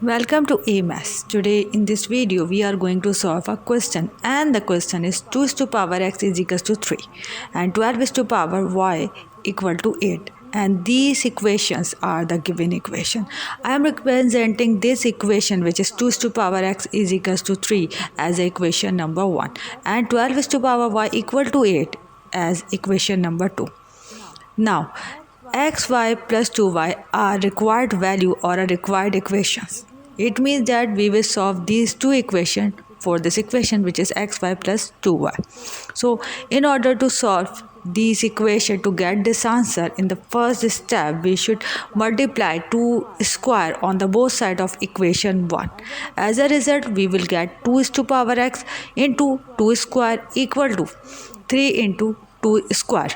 Welcome to AMAS. Today in this video we are going to solve a question, and the question is 2 is to power x is equals to 3 and 12 is to power y equal to 8, and these equations are the given equation. I am representing this equation, which is 2 is to power x is equals to 3, as equation number 1, and 12 is to power y equal to 8 as equation number 2. Now, xy plus 2y are required value or a required equations. It means that we will solve these two equations for this equation, which is xy plus 2y. So in order to solve these equation to get this answer, in the first step we should multiply 2 square on the both side of equation 1. As a result, we will get 2 is to power x into 2 square equal to 3 into 2 square.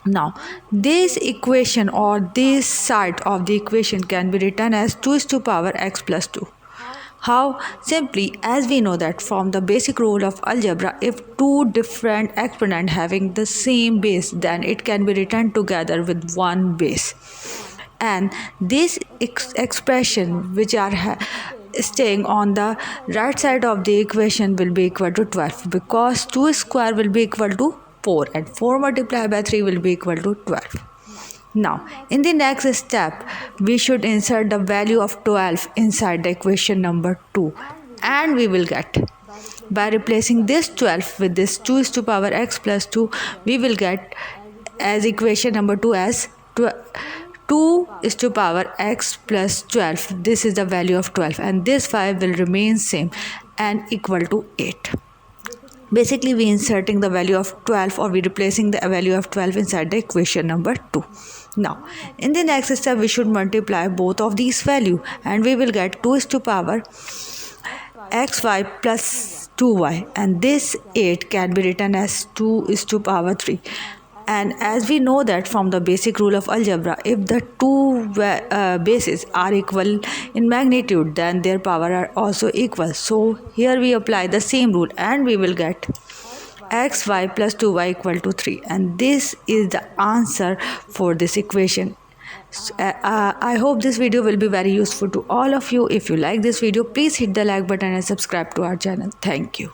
Now, this equation or this side of the equation can be written as 2 is to power x plus 2. How? Simply, as we know that from the basic rule of algebra, if two different exponents having the same base, then it can be written together with one base. And this expression which are staying on the right side of the equation will be equal to 12, because 2 square will be equal to 4 and 4 multiplied by 3 will be equal to 12. Now, in the next step, we should insert the value of 12 inside the equation number 2, and we will get, by replacing this 12 with this 2 is to power x plus 2, we will get as equation number 2 as 2 is to power x plus 12. This is the value of 12, and this 5 will remain same and equal to 8. Basically, we inserting the value of 12, or we replacing the value of 12 inside the equation number 2. Now, in the next step, we should multiply both of these value, and we will get 2 is to power xy plus 2y, and this 8 can be written as 2 is to power 3. And as we know that from the basic rule of algebra, if the two bases are equal in magnitude, then their power are also equal. So here we apply the same rule, and we will get xy plus 2y equal to 3, and this is the answer for this equation. I hope this video will be very useful to all of you. If you like this video, please hit the like button and subscribe to our channel. Thank you.